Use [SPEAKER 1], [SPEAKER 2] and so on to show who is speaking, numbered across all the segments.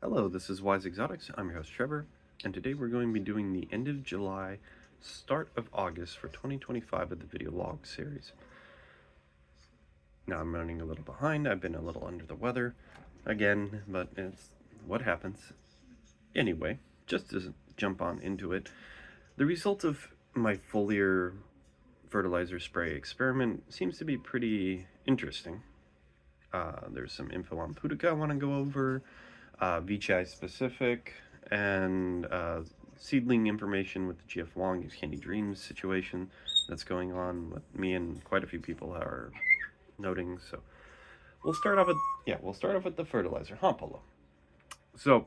[SPEAKER 1] Hello, this is Wise Exotics. I'm your host Trevor, and today we're going to be doing the end of July, start of August for 2025 of the video log series. Now I'm running a little behind. I've been a little under the weather again, but it's what happens. Anyway, just to jump on into it, the result of my foliar fertilizer spray experiment seems to be pretty interesting. There's some info on Puda I want to go over, Veitchii specific, and seedling information with the GF Wong use Candy Dreams situation that's going on with me and quite a few people are noting. So we'll start off with the fertilizer Hampolo. So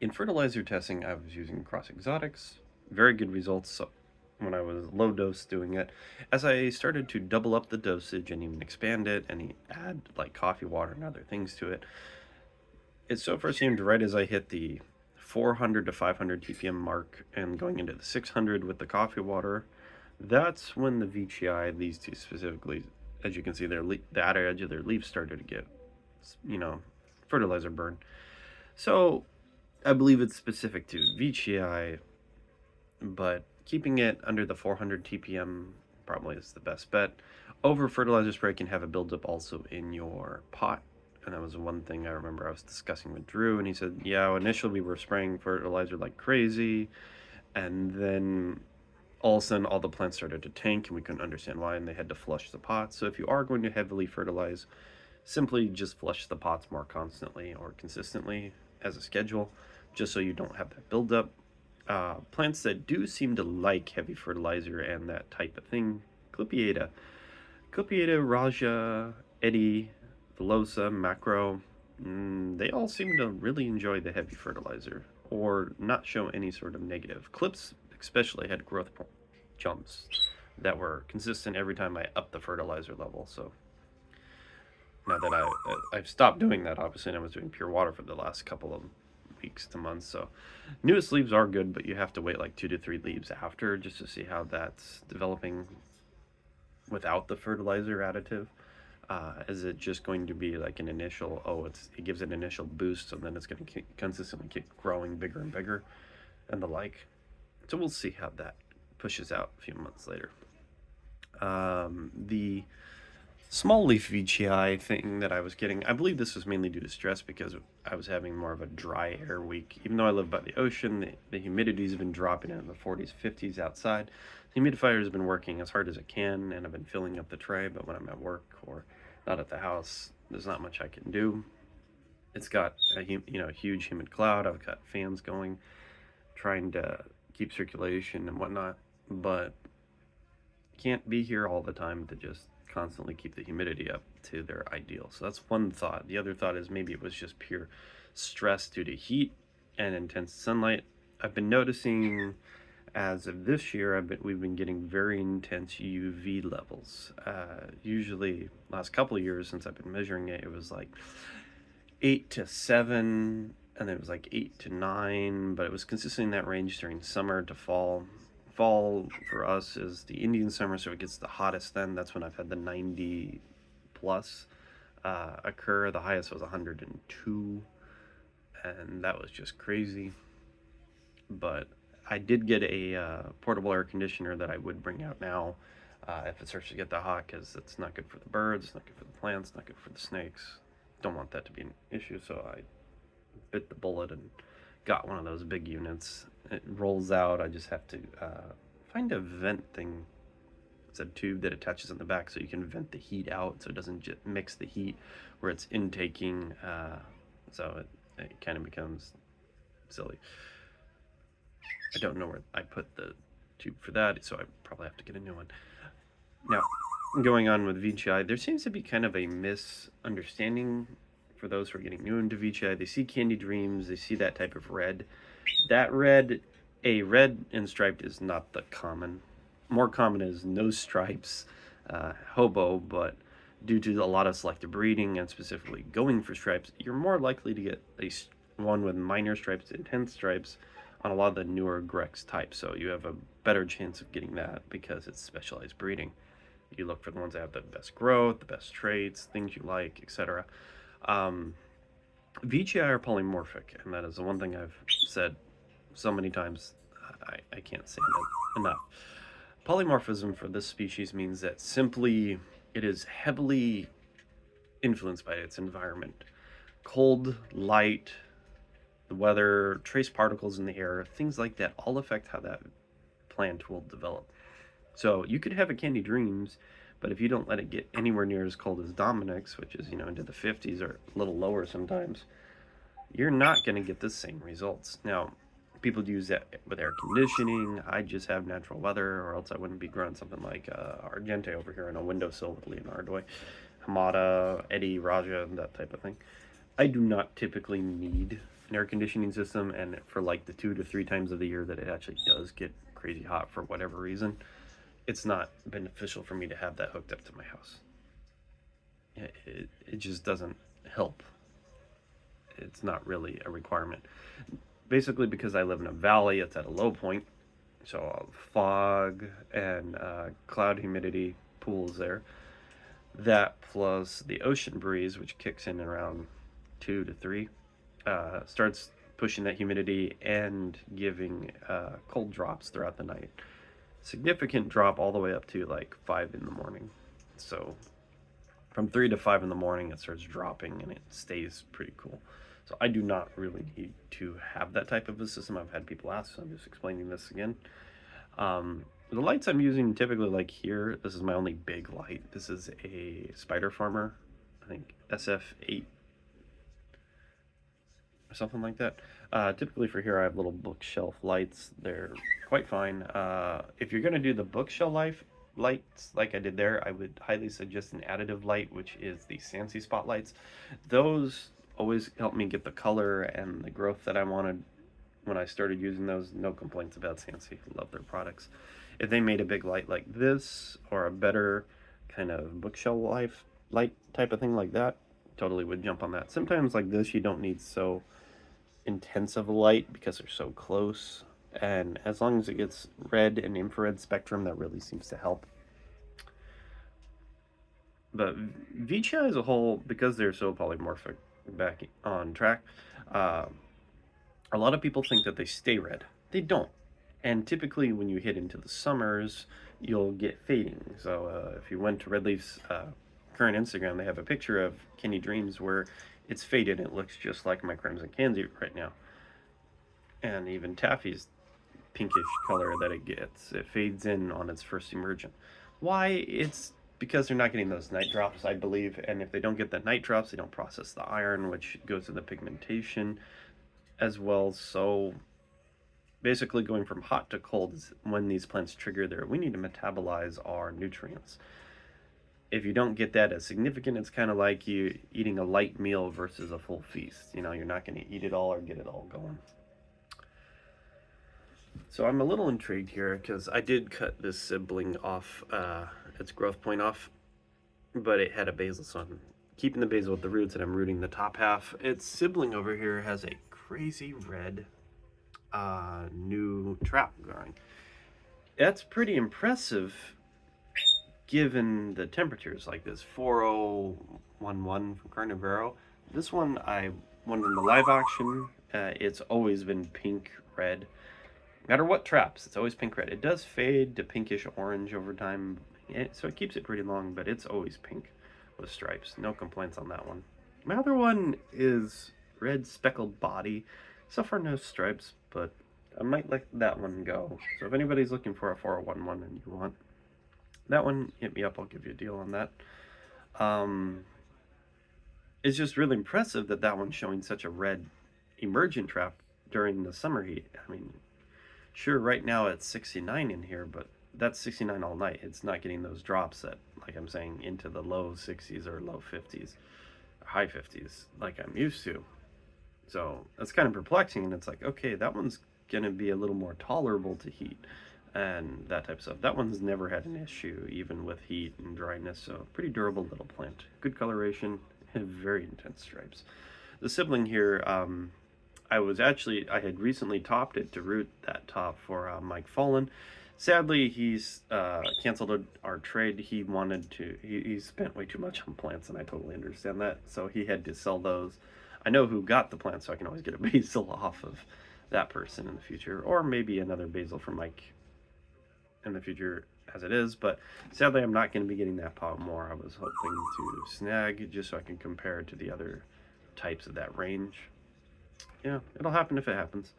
[SPEAKER 1] in fertilizer testing, I was using Cross Exotics, very good results. So when I was low dose doing it, as I started to double up the dosage and even expand it and add like coffee water and other things to it, it so far seemed right as I hit the 400 to 500 TPM mark and going into the 600 with the coffee water. That's when the Veitchii, these two specifically, as you can see, the outer edge of their leaves started to get, you know, fertilizer burn. So I believe it's specific to Veitchii, but keeping it under the 400 TPM probably is the best bet. Over fertilizer spray can have a buildup also in your pot, and that was one thing I remember I was discussing with Drew, and he said, yeah, initially we were spraying fertilizer like crazy, and then all of a sudden all the plants started to tank, and we couldn't understand why, and they had to flush the pots. So if you are going to heavily fertilize, simply just flush the pots more constantly or consistently as a schedule, just so you don't have that buildup. Plants that do seem to like heavy fertilizer and that type of thing, Clipieta, Raja, Eddie, Velosa, Macro, they all seem to really enjoy the heavy fertilizer or not show any sort of negative. Clips especially had growth jumps that were consistent every time I upped the fertilizer level. So now that I've stopped doing that, obviously, and I was doing pure water for the last couple of weeks to months. So newest leaves are good, but you have to wait like 2 to 3 leaves after just to see how that's developing without the fertilizer additive. Is it just going to be like an initial, it gives an initial boost and then it's going to consistently keep growing bigger and bigger and the like. So we'll see how that pushes out a few months later. The small leaf Veitchii thing that I was getting, I believe this was mainly due to stress because I was having more of a dry air week. Even though I live by the ocean, the humidity's been dropping in the 40s, 50s outside. The humidifier has been working as hard as it can, and I've been filling up the tray, but when I'm at work or not at the house, there's not much I can do. It's got a huge humid cloud. I've got fans going, trying to keep circulation and whatnot, but can't be here all the time to just constantly keep the humidity up to their ideal. So that's one thought. The other thought is maybe it was just pure stress due to heat and intense sunlight. I've been noticing as of this year, we've been getting very intense UV levels. Usually, last couple of years since I've been measuring it, it was like 8 to 7, and then it was like 8 to 9, but it was consistently in that range during summer to fall. Fall for us is the Indian summer, so it gets the hottest then. That's when I've had the 90 plus occur. The highest was 102, and that was just crazy. But I did get a portable air conditioner that I would bring out now if it starts to get that hot, because it's not good for the birds, it's not good for the plants, not good for the snakes. Don't want that to be an issue, so I bit the bullet and got one of those big units. It rolls out. I just have to find a vent thing. It's a tube that attaches in the back so you can vent the heat out so it doesn't just mix the heat where it's intaking. So it kind of becomes silly. I don't know where I put the tube for that, so I probably have to get a new one. Now, going on with Veitchii, there seems to be kind of a misunderstanding for those who are getting new into Veitchii. They see Candy Dreams, they see that type of red. That red, a red and striped is not the common. More common is no stripes, hobo, but due to a lot of selective breeding and specifically going for stripes, you're more likely to get one with minor stripes, intense stripes, on a lot of the newer Grex types. So you have a better chance of getting that because it's specialized breeding. You look for the ones that have the best growth, the best traits, things you like, etc. Veitchii are polymorphic, and that is the one thing I've said so many times I can't say that enough. Polymorphism for this species means that simply it is heavily influenced by its environment. Cold, light, the weather, trace particles in the air, things like that all affect how that plant will develop. So you could have a Candy Dreams, but if you don't let it get anywhere near as cold as Dominic's, which is, into the 50s or a little lower sometimes, you're not going to get the same results. Now, people use that with air conditioning. I just have natural weather, or else I wouldn't be growing something like Argente over here on a windowsill with Leonardo, Hamada, Eddie, Raja, and that type of thing. I do not typically need an air conditioning system, and for like the 2 to 3 times of the year that it actually does get crazy hot for whatever reason, it's not beneficial for me to have that hooked up to my house. It just doesn't help. It's not really a requirement. Basically, because I live in a valley, it's at a low point, so fog and cloud humidity pools there. That plus the ocean breeze, which kicks in around 2 to 3, starts pushing that humidity and giving cold drops throughout the night. Significant drop all the way up to like 5 in the morning. So from 3 to 5 in the morning, it starts dropping and it stays pretty cool. So I do not really need to have that type of a system. I've had people ask, so I'm just explaining this again. The lights I'm using typically, like here, this is my only big light. This is a Spider Farmer, I think SF8 or something like that. Typically for here, I have little bookshelf lights. They're quite fine. If you're going to do the bookshelf lights like I did there, I would highly suggest an additive light, which is the Sansi spotlights. Those always help me get the color and the growth that I wanted when I started using those. No complaints about Sansi. Love their products. If they made a big light like this, or a better kind of bookshelf light type of thing like that, totally would jump on that. Sometimes like this, you don't need so intensive light because they're so close, and as long as it gets red and infrared spectrum, that really seems to help. But Vichi as a whole, because they're so polymorphic, back on track, a lot of people think that they stay red. They don't. And typically when you hit into the summers, you'll get fading. So if you went to Red Leaf's current Instagram, they have a picture of Kenny Dreams where it's faded. It looks just like my Crimson Candy right now. And even Taffy's pinkish color that it gets, it fades in on its first emergent. Why? It's because they're not getting those night drops, I believe. And if they don't get the night drops, they don't process the iron, which goes to the pigmentation as well. So basically going from hot to cold is when these plants trigger their, we need to metabolize our nutrients. If you don't get that as significant, it's kind of like you eating a light meal versus a full feast. You're not going to eat it all or get it all going. So I'm a little intrigued here because I did cut this sibling off, its growth point off, but it had a basal, so I'm keeping the basal with the roots and I'm rooting the top half. Its sibling over here has a crazy red new trap growing. That's pretty impressive given the temperatures, like this 4011 from Carnivoro. This one I won in the live auction. It's always been pink red. No matter what traps, it's always pink red. It does fade to pinkish orange over time, so it keeps it pretty long, but it's always pink with stripes. No complaints on that one. My other one is red speckled body. So far no stripes, but I might let that one go. So if anybody's looking for a 4011 and you want that one, hit me up. I'll give you a deal on that. It's just really impressive that that one's showing such a red emergent trap during the summer heat. I mean, sure, right now it's 69 in here, but that's 69 all night. It's not getting those drops that, like I'm saying, into the low 60s or low 50s, or high 50s, like I'm used to. So that's kind of perplexing, and it's like, okay, that one's going to be a little more tolerable to heat and that type of stuff. That one's never had an issue, even with heat and dryness, so pretty durable little plant. Good coloration, and very intense stripes. The sibling here, I had recently topped it to root that top for Mike Fallen. Sadly, he's canceled our trade. He spent way too much on plants, and I totally understand that. So he had to sell those. I know who got the plant, so I can always get a basil off of that person in the future, or maybe another basil from Mike in the future as it is. But sadly, I'm not going to be getting that pot more. I was hoping to snag just so I can compare it to the other types of that range. Yeah, it'll happen if it happens.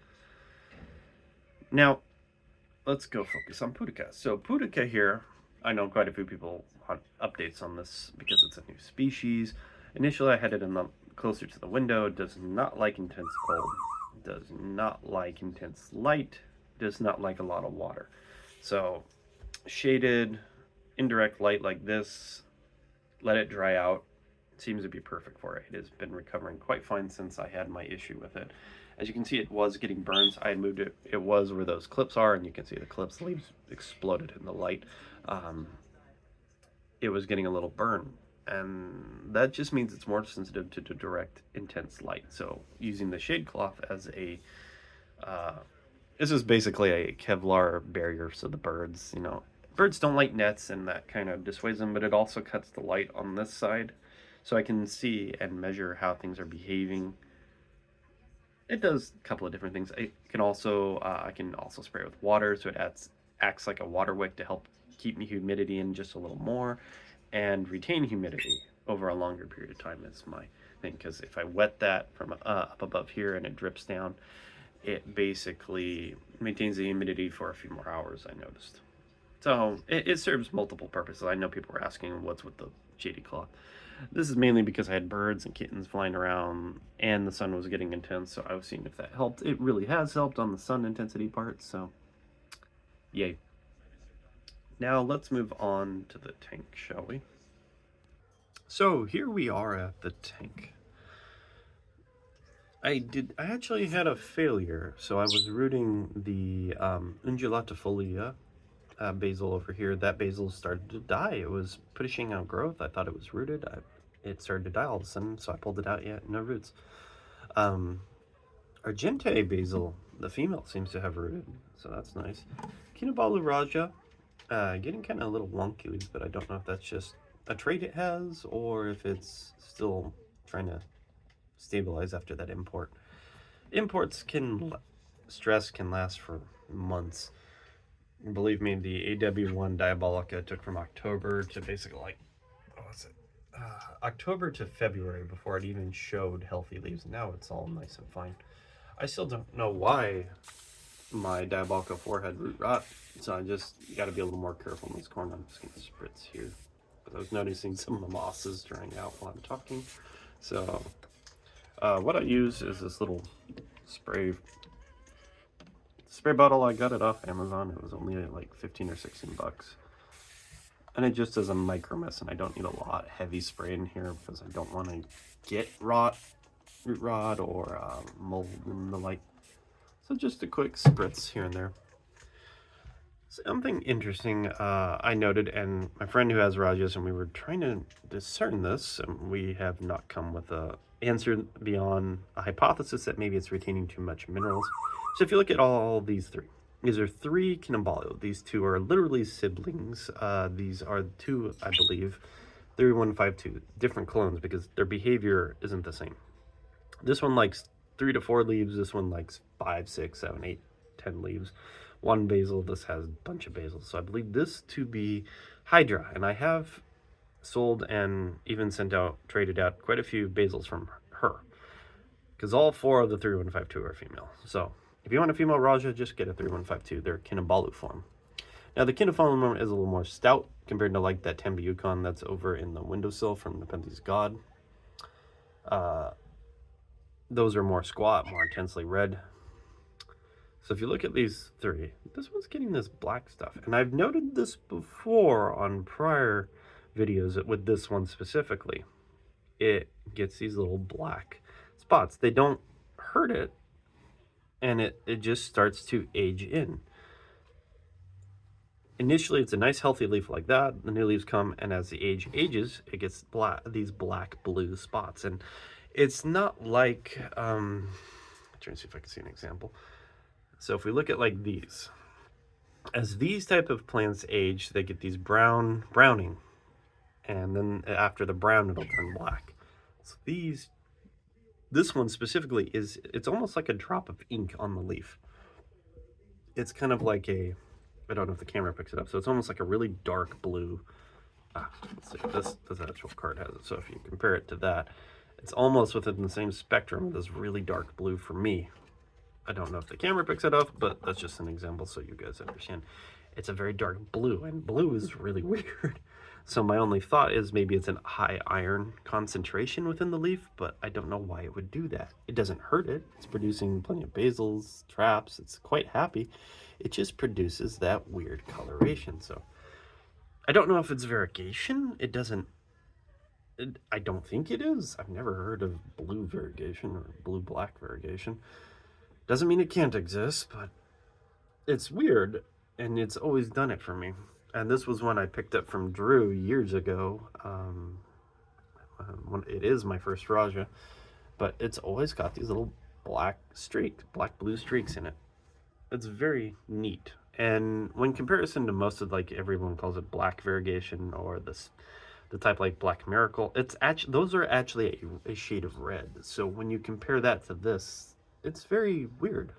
[SPEAKER 1] Now, let's go focus on Pudica. So Pudica here, I know quite a few people want updates on this because it's a new species. Initially, I had it in the closer to the window. It does not like intense cold. Does not like intense light. Does not like a lot of water. So shaded, indirect light like this, let it dry out. Seems to be perfect for it. It has been recovering quite fine since I had my issue with it. As you can see, it was getting burns. I had moved it. It was where those clips are, and you can see the clips leaves exploded in the light. It was getting a little burn, and that just means it's more sensitive to direct, intense light. So using the shade cloth as a this is basically a Kevlar barrier, so the birds, birds don't like nets, and that kind of dissuades them, but it also cuts the light on this side, so I can see and measure how things are behaving. It does a couple of different things. I can also spray it with water, so it acts like a water wick to help keep humidity in just a little more and retain humidity over a longer period of time is my thing, because if I wet that from up above here and it drips down, it basically maintains the humidity for a few more hours, I noticed. So it serves multiple purposes. I know people were asking what's with the shady cloth. This is mainly because I had birds and kittens flying around and the sun was getting intense, so I was seeing if that helped. It really has helped on the sun intensity part, so yay. Now let's move on to the tank, shall we? So here we are at the tank. I actually had a failure, so I was rooting the undulatifolia basil over here. That basil started to die. It was pushing out growth. I thought it was rooted. It started to die all of a sudden, so I pulled it out. Yeah, no roots. Argente basil, the female, seems to have rooted, so that's nice. Kinabalu Raja, getting kind of a little wonky leaves, but I don't know if that's just a trait it has or if it's still trying to stabilize after that import. Imports stress can last for months. Believe me, the AW1 Diabolica took from October to basically October to February before it even showed healthy leaves. Now it's all nice and fine. I still don't know why my Diabolica 4 had root rot, so I just got to be a little more careful in this corn. I'm just going to spritz here, because I was noticing some of the mosses drying out while I'm talking. So what I use is this little spray bottle. I got it off Amazon. It was only like 15 or 16 bucks. And it just does a micro mess, and I don't need a lot heavy spray in here because I don't want to get root rot or mold and the like. So just a quick spritz here and there. Something interesting I noted, and my friend who has Rajas, and we were trying to discern this, and we have not come with a answer beyond a hypothesis that maybe it's retaining too much minerals. So if you look at all these these are three Kinabalu. These two are literally siblings. These are two, I believe, 3152, different clones because their behavior isn't the same. This one likes 3 to 4 leaves. This one likes 5, 6, 7, 8, 10 leaves. One basil. This has a bunch of basils. So I believe this to be Hydra, and I have sold and even traded out quite a few basils from her, because all 4 of the 3152 are female. So if you want a female Raja, just get a 3152. They're Kinabalu form. Now the Kinabalu form is a little more stout compared to like that Tembe Yukon that's over in the windowsill from Nepenthes God. Those are more squat, more intensely red. So if you look at these 3, this one's getting this black stuff. And I've noted this before on prior videos with this one specifically. It gets these little black spots. They don't hurt it, and it just starts to age in. Initially, it's a nice healthy leaf like that. The new leaves come, and as the age ages, it gets these black-blue spots. And it's not like, I'm trying to see if I can see an example. So if we look at like these, as these type of plants age, they get these browning, and then after the brown, it'll turn black. So these This one specifically it's almost like a drop of ink on the leaf. It's kind of like I don't know if the camera picks it up, so it's almost like a really dark blue. Let's see, this actual card has it, so if you compare it to that, it's almost within the same spectrum of this really dark blue for me. I don't know if the camera picks it up, but that's just an example so you guys understand. It's a very dark blue, and blue is really weird. So my only thought is maybe it's an high iron concentration within the leaf, but I don't know why it would do that. It doesn't hurt it. It's producing plenty of basils, traps. It's quite happy. It just produces that weird coloration. So I don't know if it's variegation. It doesn't. I don't think it is. I've never heard of blue variegation or blue-black variegation. Doesn't mean it can't exist, but it's weird, and it's always done it for me. And this was one I picked up from Drew years ago. It is my first Raja, but it's always got these little black blue streaks in it. It's very neat. And when comparison to most of, like, everyone calls it black variegation or the type like Black Miracle, those are actually a shade of red. So when you compare that to this, it's very weird.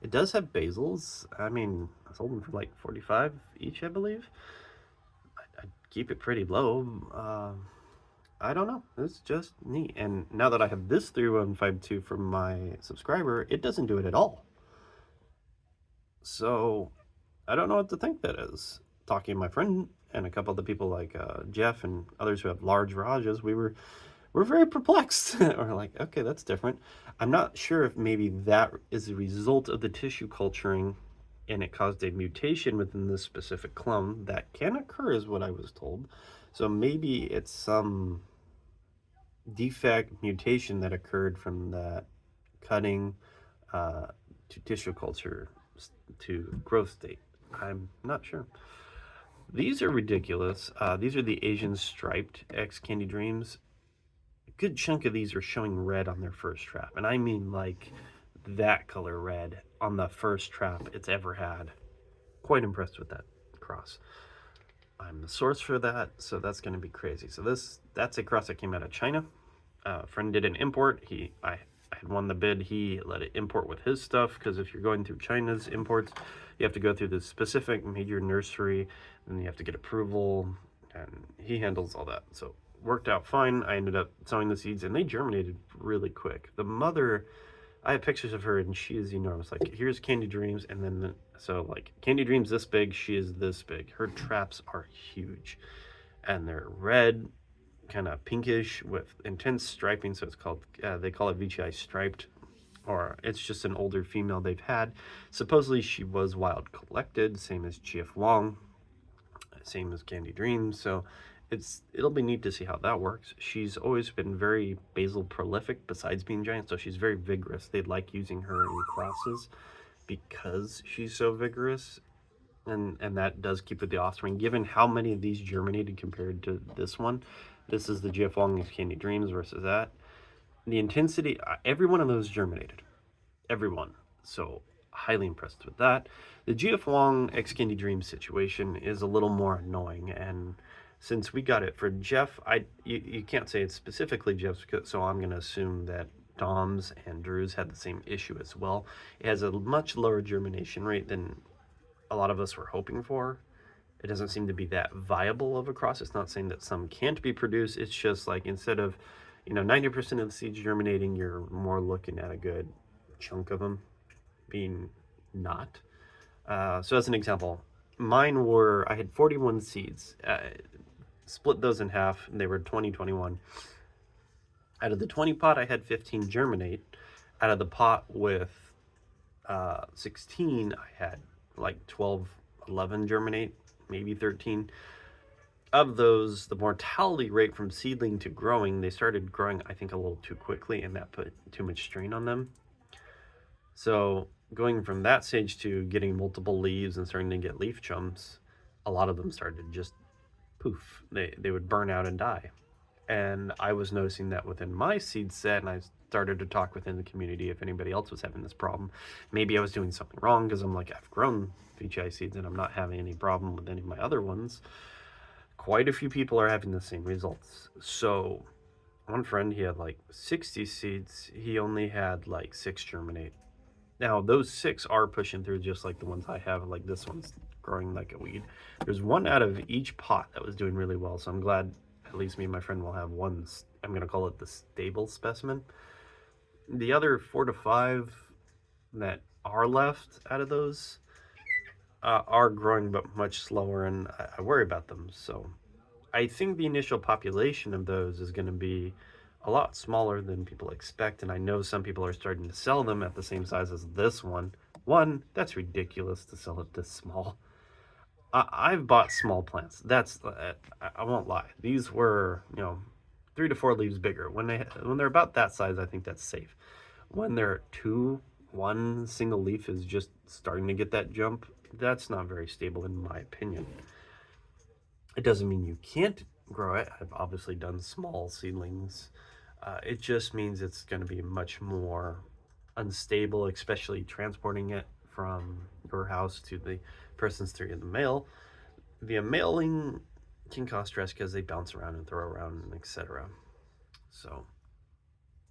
[SPEAKER 1] It does have basils. I mean, I sold them for like 45 each, I believe. I'd keep it pretty low. I don't know. It's just neat. And now that I have this 3152 from my subscriber, it doesn't do it at all. So I don't know what to think that is. Talking to my friend and a couple other people like Jeff and others who have large Rajas, we're very perplexed. We're like, okay, that's different. I'm not sure if maybe that is a result of the tissue culturing and it caused a mutation within this specific clone. That can occur, is what I was told. So maybe it's some defect mutation that occurred from that cutting to tissue culture to growth state. I'm not sure. These are ridiculous. These are the Asian striped X Candy Dreams. A good chunk of these are showing red on their first trap, and I mean like that color red on the first trap it's ever had. Quite impressed with that cross. I'm the source for that, so that's going to be crazy. So that's a cross that came out of China. A friend did an import. I had won the bid. He let it import with his stuff, because if you're going through China's imports, you have to go through the specific major nursery, and you have to get approval, and he handles all that. So worked out fine. I ended up sowing the seeds, and they germinated really quick. The mother, I have pictures of her, and she is enormous. Like, here's Candy Dreams, and then so like Candy Dreams this big, she is this big. Her traps are huge, and they're red, kind of pinkish with intense striping. So it's called they call it Veitchii striped, or it's just an older female they've had. Supposedly she was wild collected, same as GF Long, same as Candy Dreams. So it'll be neat to see how that works. She's always been very basil prolific besides being giant, so she's very vigorous. They like using her in crosses because she's so vigorous, and that does keep with the offspring. Given how many of these germinated compared to this one, this is the GF Long of Candy Dreams versus that. The intensity, every one of those germinated. Every one. So highly impressed with that. The GF Long X Candy Dreams situation is a little more annoying, and since we got it for Jeff, you can't say it's specifically Jeff's, so I'm going to assume that Dom's and Drew's had the same issue as well. It has a much lower germination rate than a lot of us were hoping for. It doesn't seem to be that viable of a cross. It's not saying that some can't be produced. It's just like, instead of 90% of the seeds germinating, you're more looking at a good chunk of them being not. So as an example, mine were, I had 41 seeds. Split those in half, and they were 20-21. Out of the 20 pot, I had 15 germinate. Out of the pot with 16, I had like 12, 11 germinate, maybe 13. Of those, the mortality rate from seedling to growing, they started growing, I think, a little too quickly, and that put too much strain on them. So going from that stage to getting multiple leaves and starting to get leaf chums, a lot of them started to just poof. They would burn out and die. And I was noticing that within my seed set, and I started to talk within the community if anybody else was having this problem. Maybe I was doing something wrong, because I'm like, I've grown Veitchii seeds and I'm not having any problem with any of my other ones. Quite a few people are having the same results. So one friend, he had like 60 seeds. He only had like 6 germinate. Now, those 6 are pushing through just like the ones I have. Like this one's growing like a weed. There's one out of each pot that was doing really well. So I'm glad at least me and my friend will have one. I'm going to call it the stable specimen. The other 4 to 5 that are left out of those are growing but much slower, and I worry about them. So I think the initial population of those is going to be a lot smaller than people expect, and I know some people are starting to sell them at the same size as this one. One, that's ridiculous to sell it this small. I've bought small plants. That's I won't lie. These were 3 to 4 leaves bigger. When they're about that size, I think that's safe. When they're one single leaf is just starting to get that jump. That's not very stable in my opinion. It doesn't mean you can't grow it. I've obviously done small seedlings. It just means it's going to be much more unstable, especially transporting it from your house to the person's through the mail. Via mailing can cause stress because they bounce around and throw around, and etc. So,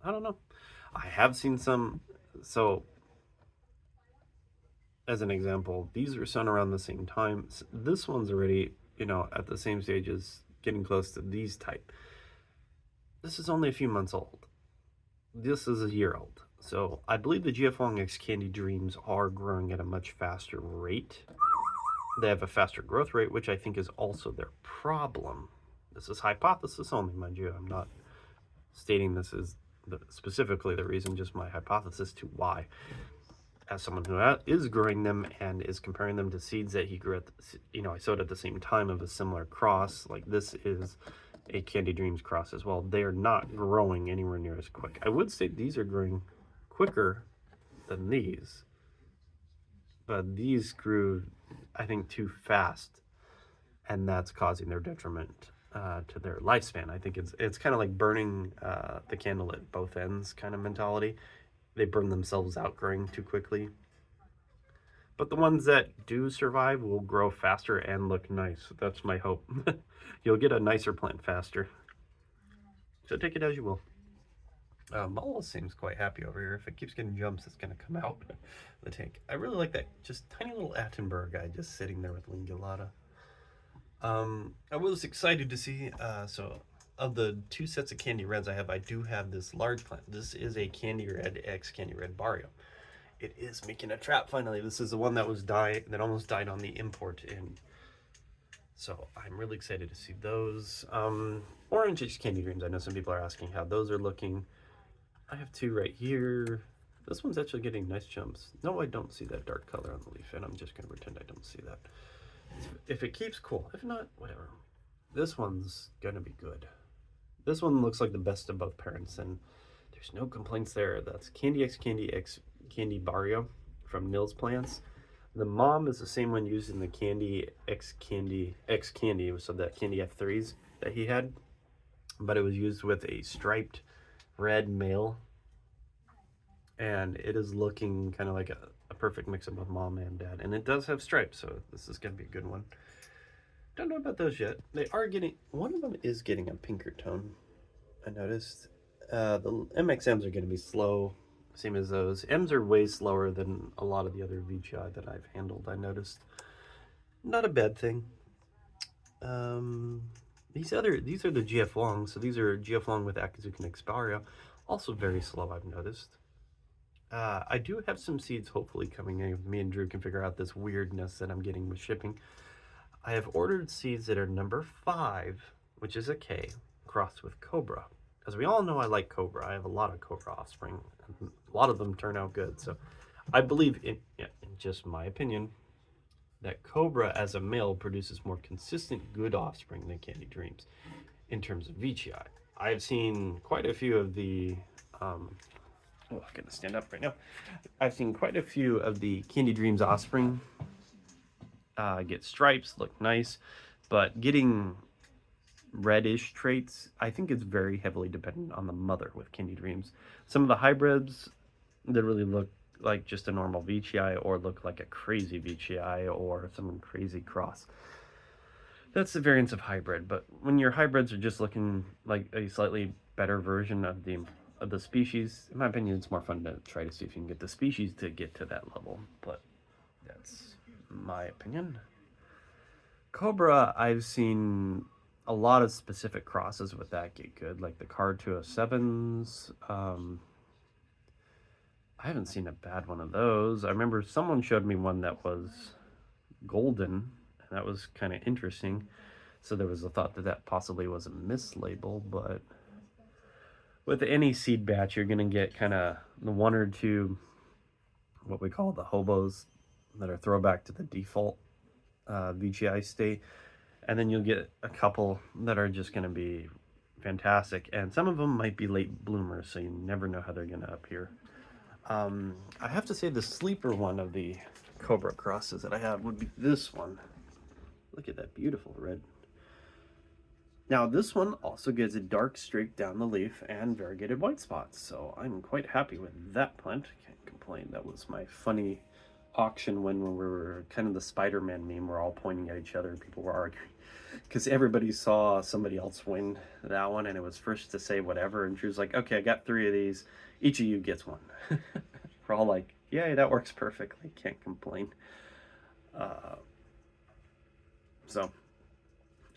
[SPEAKER 1] I don't know. I have seen some. So, as an example, these were sown around the same time. This one's already, at the same stage as getting close to these type. This is only a few months old. This is a year old. So I believe the GF Wong X Candy Dreams are growing at a much faster rate. They have a faster growth rate, which I think is also their problem. This is hypothesis only, mind you. I'm not stating this is specifically the reason, just my hypothesis to why. As someone who is growing them and is comparing them to seeds that he grew I sowed at the same time of a similar cross, like this is a Candy Dreams cross as well. They are not growing anywhere near as quick. I would say these are growing quicker than these, but these grew, I think, too fast, and that's causing their detriment to their lifespan. I think it's kind of like burning the candle at both ends kind of mentality. They burn themselves out growing too quickly. But the ones that do survive will grow faster and look nice. That's my hope. You'll get a nicer plant faster. So take it as you will. Mala seems quite happy over here. If it keeps getting jumps, it's going to come out the tank. I really like that just tiny little Attenborough guy just sitting there with Lingulata. I was excited to see, so of the 2 sets of Candy Reds I have, I do have this large plant. This is a Candy Red X Candy Red Barrio. It is making a trap finally. This is the one that that almost died on the import in. So I'm really excited to see those. Orange H Candy Dreams. I know some people are asking how those are looking. I have 2 right here. This one's actually getting nice jumps. No, I don't see that dark color on the leaf, and I'm just going to pretend I don't see that. If it keeps, cool. If not, whatever. This one's going to be good. This one looks like the best of both parents, and there's no complaints there. That's Candy X Candy Barrio from Nils Plants. The mom is the same one used in the Candy X Candy, so that Candy F3s that he had, but it was used with a striped red male, and it is looking kind of like a perfect mix of both mom and dad, and it does have stripes, so this is going to be a good one. Don't know about those yet. They are getting, one of them is getting a pinker tone, I noticed. The MXMs are going to be slow, same as those. M's are way slower than a lot of the other Veitchii that I've handled, I noticed. Not a bad thing. These are the GF Long, so these are GF Long with Akazuki and Expario. Also very slow, I've noticed. I do have some seeds hopefully coming in. Me and Drew can figure out this weirdness that I'm getting with shipping. I have ordered seeds that are number 5, which is a K, crossed with Cobra. As we all know, I like Cobra. I have a lot of Cobra offspring. And a lot of them turn out good. So I believe, in just my opinion, that Cobra as a male produces more consistent good offspring than Candy Dreams in terms of Veitchii. I've seen quite a few of the... I'm going to stand up right now. I've seen quite a few of the Candy Dreams offspring get stripes, look nice, but getting reddish traits, I think it's very heavily dependent on the mother with Candy Dreams. Some of the hybrids that really look like just a normal Veitchii or look like a crazy Veitchii or some crazy cross. That's the variance of hybrid, but when your hybrids are just looking like a slightly better version of the species. In my opinion, it's more fun to try to see if you can get the species to get to that level, but that's my opinion. Cobra, I've seen a lot of specific crosses with that get good, like the Card 207s. I haven't seen a bad one of those. I remember someone showed me one that was golden, and that was kind of interesting. So there was a thought that that possibly was a mislabel, but with any seed batch, you're going to get kind of the one or two, what we call the hobos, that are throwback to the default Veitchii state. And then you'll get a couple that are just going to be fantastic. And some of them might be late bloomers, so you never know how they're going to appear. I have to say the sleeper one of the Cobra crosses that I have would be this one. Look at that beautiful red. Now this one also gets a dark streak down the leaf and variegated white spots, so I'm quite happy with that plant. Can't complain. That was my funny auction when we were kind of the Spider-Man meme. We're all pointing at each other and people were arguing because everybody saw somebody else win that one and it was first to say whatever, and she was like, okay, I got 3 of these, each of you gets one. We're all like, yay, that works perfectly, can't complain.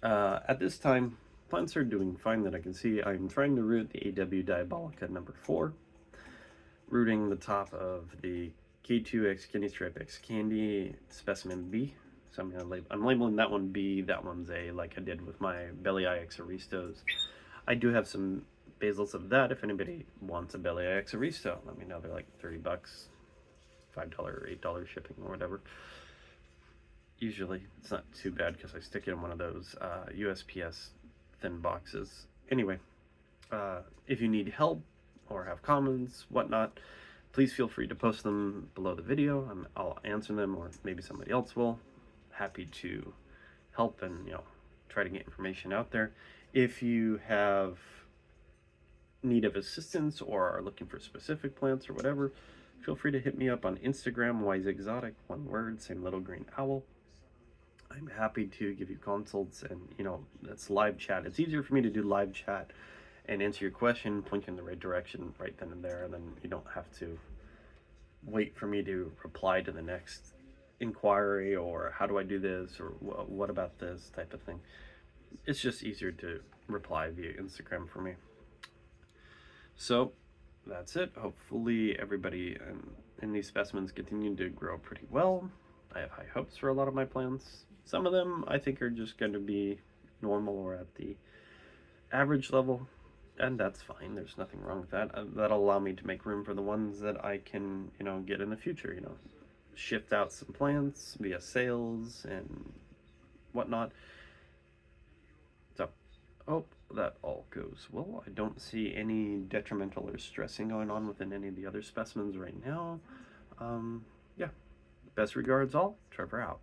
[SPEAKER 1] At this time, plants are doing fine that I can see. I'm trying to root the AW Diabolica number 4, rooting the top of the K2X Candy Stripe X Candy Specimen B. So I'm labeling that one B, that one's A, like I did with my Belly Eye Aristos. I do have some basils of that. If anybody wants a Belly Eye Aristo, let me know. They're like $30, $5 or $8 shipping or whatever. Usually it's not too bad because I stick it in one of those USPS thin boxes. Anyway, if you need help or have comments, whatnot, please feel free to post them below the video. I'll answer them, or maybe somebody else will. Happy to help and try to get information out there. If you have need of assistance or are looking for specific plants or whatever, feel free to hit me up on Instagram, wiseexotic, one word, same little green owl. I'm happy to give you consults, and that's live chat. It's easier for me to do live chat and answer your question, point you in the right direction right then and there, and then you don't have to wait for me to reply to the next inquiry or how do I do this or what about this type of thing. It's just easier to reply via Instagram for me. So that's it. Hopefully everybody in these specimens continue to grow pretty well. I have high hopes for a lot of my plants. Some of them I think are just going to be normal or at the average level, and that's fine. There's nothing wrong with that. That'll allow me to make room for the ones that I can, get in the future, shift out some plants via sales and whatnot. So, hope that all goes well. I don't see any detrimental or stressing going on within any of the other specimens right now. Yeah. Best regards all. Trevor out.